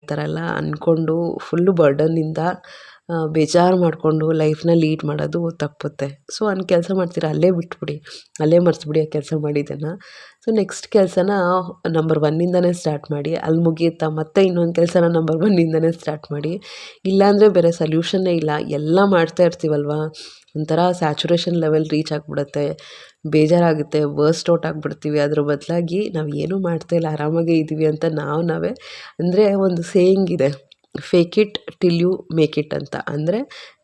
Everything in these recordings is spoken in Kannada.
ಈ ಥರ ಎಲ್ಲ ಅಂದ್ಕೊಂಡು ಫುಲ್ಲು ಬರ್ಡನ್ನಿಂದ ಬೇಜಾರು ಮಾಡಿಕೊಂಡು ಲೈಫ್ನ ಲೀಡ್ ಮಾಡೋದು ತಪ್ಪುತ್ತೆ. ಸೊ ಕೆಲಸ ಮಾಡ್ತೀರಾ ಅಲ್ಲೇ ಬಿಟ್ಬಿಡಿ, ಅಲ್ಲೇ ಮರೆಸ್ಬಿಡಿ ಆ ಕೆಲಸ ಮಾಡಿದ್ದನ್ನು. ಸೊ ನೆಕ್ಸ್ಟ್ ಕೆಲಸನ ನಂಬರ್ 1ಇಂದನೇ ಸ್ಟಾರ್ಟ್ ಮಾಡಿ. ಅಲ್ಲಿ ಮುಗಿಯುತ್ತಾ ಮತ್ತೆ ಇನ್ನೊಂದು ಕೆಲಸನ ನಂಬರ್ 1ಇಂದನೇ ಸ್ಟಾರ್ಟ್ ಮಾಡಿ. ಇಲ್ಲಾಂದರೆ ಬೇರೆ ಸೊಲ್ಯೂಷನ್ನೇ ಇಲ್ಲ. ಎಲ್ಲ ಮಾಡ್ತಾ ಇರ್ತೀವಲ್ವ, ಒಂಥರ ಸ್ಯಾಚುರೇಷನ್ ಲೆವೆಲ್ ರೀಚ್ ಆಗಿಬಿಡುತ್ತೆ, ಬೇಜಾರಾಗುತ್ತೆ, ಬರ್ಸ್ಟ್ ಔಟ್ ಆಗಿಬಿಡ್ತೀವಿ. ಅದ್ರ ಬದಲಾಗಿ ನಾವು ಏನೂ ಮಾಡ್ತಾಯಿಲ್ಲ, ಆರಾಮಾಗೇ ಇದ್ದೀವಿ ಅಂತ ನಾವೇ ಅಂದರೆ ಒಂದು ಸೇಯಿಂಗ್ ಇದೆ, fake it till you make it ಅಂತ. ಅಂದರೆ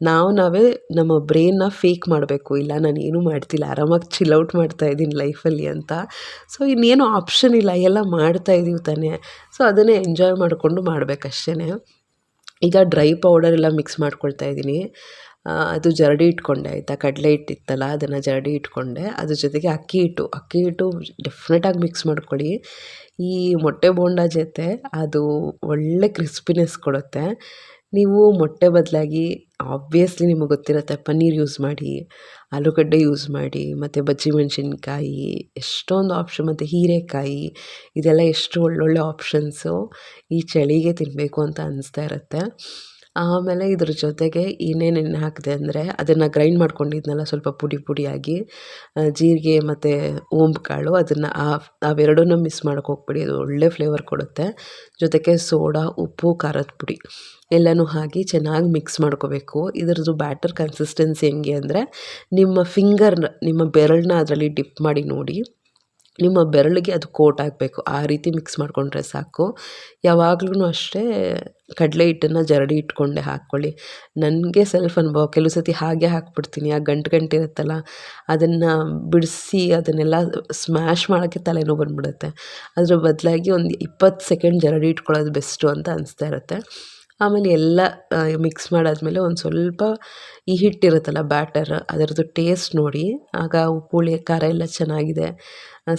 ನಾವೇ ನಮ್ಮ ಬ್ರೈನ್ನ ಫೇಕ್ ಮಾಡಬೇಕು, ಇಲ್ಲ ನಾನು ಏನೂ ಮಾಡ್ತಿಲ್ಲ, ಆರಾಮಾಗಿ ಚಿಲ್ ಔಟ್ ಮಾಡ್ತಾಯಿದ್ದೀನಿ ಲೈಫಲ್ಲಿ ಅಂತ. ಸೊ ಇನ್ನೇನು ಆಪ್ಷನ್ ಇಲ್ಲ, ಎಲ್ಲ ಮಾಡ್ತಾಯಿದ್ದೀವಿ ತಾನೇ. ಸೊ ಅದನ್ನೇ ಎಂಜಾಯ್ ಮಾಡಿಕೊಂಡು ಮಾಡಬೇಕಷ್ಟೇ. ಈಗ ಡ್ರೈ ಪೌಡರ್ ಎಲ್ಲ ಮಿಕ್ಸ್ ಮಾಡ್ಕೊಳ್ತಾ ಇದ್ದೀನಿ. ಅದು ಜರಡಿ ಇಟ್ಕೊಂಡೆ ಆಯಿತಾ, ಕಡಲೆ ಹಿಟ್ಟಿತ್ತಲ್ಲ ಅದನ್ನು ಜರಡಿ ಇಟ್ಕೊಂಡೆ. ಅದ್ರ ಜೊತೆಗೆ ಅಕ್ಕಿ ಹಿಟ್ಟು ಡೆಫಿನೆಟಾಗಿ ಮಿಕ್ಸ್ ಮಾಡ್ಕೊಳ್ಳಿ. ಈ ಮೊಟ್ಟೆ ಬೋಂಡ ಜೊತೆ ಅದು ಒಳ್ಳೆ ಕ್ರಿಸ್ಪಿನೆಸ್ ಕೊಡುತ್ತೆ. ನೀವು ಮೊಟ್ಟೆ ಬದಲಾಗಿ ಆಬ್ವಿಯಸ್ಲಿ ನಿಮಗೆ ಗೊತ್ತಿರುತ್ತೆ, ಪನ್ನೀರ್ ಯೂಸ್ ಮಾಡಿ, ಆಲೂಗಡ್ಡೆ ಯೂಸ್ ಮಾಡಿ, ಮತ್ತು ಬಜ್ಜಿ ಮೆಣಸಿನ್ಕಾಯಿ, ಎಷ್ಟೊಂದು ಆಪ್ಷನ್, ಮತ್ತು ಹೀರೆಕಾಯಿ, ಇದೆಲ್ಲ ಎಷ್ಟು ಒಳ್ಳೊಳ್ಳೆ ಆಪ್ಷನ್ಸು ಈ ಚಳಿಗೆ ತಿನ್ನಬೇಕು ಅಂತ ಅನಿಸ್ತಾ ಇರುತ್ತೆ. ಆಮೇಲೆ ಇದ್ರ ಜೊತೆಗೆ ಇನ್ನೇನೇನು ಹಾಕಿದೆ ಅಂದರೆ, ಅದನ್ನು ಗ್ರೈಂಡ್ ಮಾಡ್ಕೊಂಡಿದ್ನಲ್ಲ ಸ್ವಲ್ಪ ಪುಡಿ ಪುಡಿಯಾಗಿ, ಜೀರಿಗೆ ಮತ್ತು ಓಂಬು ಕಾಳು, ಅದನ್ನು ಅವೆರಡನ್ನೂ ಮಿಸ್ ಮಾಡೋಕ್ಕೆ ಹೋಗ್ಬೇಡಿ, ಅದು ಒಳ್ಳೆ ಫ್ಲೇವರ್ ಕೊಡುತ್ತೆ. ಜೊತೆಗೆ ಸೋಡಾ, ಉಪ್ಪು, ಖಾರದ ಪುಡಿ ಎಲ್ಲನೂ ಹಾಕಿ ಚೆನ್ನಾಗಿ ಮಿಕ್ಸ್ ಮಾಡ್ಕೋಬೇಕು. ಇದರದ್ದು ಬ್ಯಾಟರ್ ಕನ್ಸಿಸ್ಟೆನ್ಸಿ ಹೆಂಗೆ ಅಂದರೆ, ನಿಮ್ಮ ಬೆರಳನ್ನ ಅದರಲ್ಲಿ ಡಿಪ್ ಮಾಡಿ ನೋಡಿ, ನಿಮ್ಮ ಬೆರಳಿಗೆ ಅದು ಕೋಟ್ ಆಗಬೇಕು, ಆ ರೀತಿ ಮಿಕ್ಸ್ ಮಾಡಿಕೊಂಡ್ರೆ ಸಾಕು. ಯಾವಾಗ್ಲೂ ಅಷ್ಟೇ ಕಡಲೆ ಹಿಟ್ಟನ್ನು ಜರಡಿ ಇಟ್ಕೊಂಡೆ ಹಾಕ್ಕೊಳ್ಳಿ. ನನಗೆ ಸೆಲ್ಫ್ ಅನುಭವ, ಕೆಲವು ಸತಿ ಹಾಗೆ ಹಾಕ್ಬಿಡ್ತೀನಿ, ಆ ಗಂಟಿರುತ್ತಲ್ಲ ಅದನ್ನು ಬಿಡಿಸಿ ಅದನ್ನೆಲ್ಲ ಸ್ಮ್ಯಾಶ್ ಮಾಡೋಕ್ಕೆ ತಲೆನೋವು ಬಂದುಬಿಡುತ್ತೆ. ಅದ್ರ ಬದಲಾಗಿ ಒಂದು 20 ಸೆಕೆಂಡ್ ಜರಡಿ ಇಟ್ಕೊಳ್ಳೋದು ಬೆಸ್ಟು ಅಂತ ಅನಿಸ್ತಾ ಇರುತ್ತೆ. ಆಮೇಲೆ ಎಲ್ಲ ಮಿಕ್ಸ್ ಮಾಡಾದಮೇಲೆ ಒಂದು ಸ್ವಲ್ಪ ಈ ಹಿಟ್ಟಿರುತ್ತಲ್ಲ ಬ್ಯಾಟರ್, ಅದರದ್ದು ಟೇಸ್ಟ್ ನೋಡಿ. ಆಗ ಉಪ್ಪು ಹುಳಿ ಖಾರ ಎಲ್ಲ ಚೆನ್ನಾಗಿದೆ,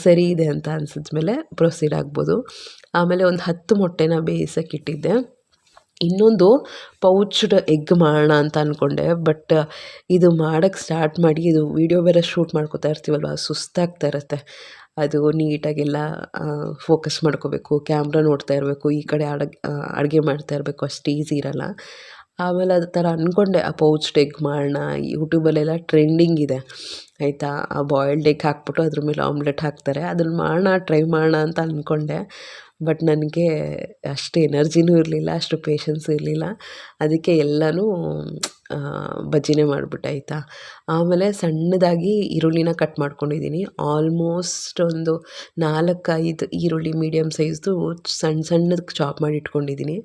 ಸರಿ ಇದೆ ಅಂತ ಅನಿಸಿದ್ಮೇಲೆ ಪ್ರೊಸೀಡ್ ಆಗ್ಬೋದು. ಆಮೇಲೆ ಒಂದು 10 ಮೊಟ್ಟೆನ ಬೇಯಿಸೋಕ್ಕಿಟ್ಟಿದ್ದೆ. ಇನ್ನೊಂದು ಪೌಚ್ಡ್ ಎಗ್ ಮಾಡೋಣ ಅಂತ ಅಂದ್ಕೊಂಡೆ, ಬಟ್ ಇದು ಮಾಡೋಕ್ಕೆ ಸ್ಟಾರ್ಟ್ ಮಾಡಿ ಇದು ವೀಡಿಯೋ ಬೇರೆ ಶೂಟ್ ಮಾಡ್ಕೋತಾ ಇರ್ತೀವಲ್ವ, ಸುಸ್ತಾಗ್ತಾ ಇರುತ್ತೆ. ಅದು ನೀಟಾಗೆಲ್ಲ ಫೋಕಸ್ ಮಾಡ್ಕೋಬೇಕು, ಕ್ಯಾಮ್ರಾ ನೋಡ್ತಾ ಇರಬೇಕು, ಈ ಕಡೆ ಅಡುಗೆ ಮಾಡ್ತಾ ಇರಬೇಕು, ಅಷ್ಟು ಈಸಿ ಇರಲ್ಲ. ಆಮೇಲೆ ಅದೇ ಥರ ಅಂದ್ಕೊಂಡೆ, ಆ ಪೌಚ್ಡ್ ಎಗ್ ಮಾಡೋಣ, ಯೂಟ್ಯೂಬಲ್ಲೆಲ್ಲ ಟ್ರೆಂಡಿಂಗ್ ಇದೆ ಆಯಿತಾ. ಆ ಬಾಯ್ಲ್ಡ್ ಎಗ್ ಹಾಕ್ಬಿಟ್ಟು ಅದ್ರ ಮೇಲೆ ಆಮ್ಲೆಟ್ ಹಾಕ್ತಾರೆ, ಅದನ್ನು ಟ್ರೈ ಮಾಡೋಣ ಅಂತ ಅಂದ್ಕೊಂಡೆ. ಬಟ್ ನನಗೆ ಅಷ್ಟು ಎನರ್ಜಿನೂ ಇರಲಿಲ್ಲ, ಅಷ್ಟು ಪೇಷನ್ಸು ಇರಲಿಲ್ಲ. ಅದಕ್ಕೆ ಎಲ್ಲನೂ ಬಜ್ಜಿನೇ ಮಾಡಿಬಿಟ್ಟೆ ಆಯಿತಾ. ಆಮೇಲೆ ಸಣ್ಣದಾಗಿ ಈರುಳ್ಳಿನ ಕಟ್ ಮಾಡ್ಕೊಂಡಿದ್ದೀನಿ. ಆಲ್ಮೋಸ್ಟ್ ಒಂದು 4-5 ಈರುಳ್ಳಿ ಮೀಡಿಯಮ್ ಸೈಜ್ದು ಸಣ್ಣದಕ್ಕೆ ಚಾಪ್ ಮಾಡಿ ಇಟ್ಕೊಂಡಿದ್ದೀನಿ.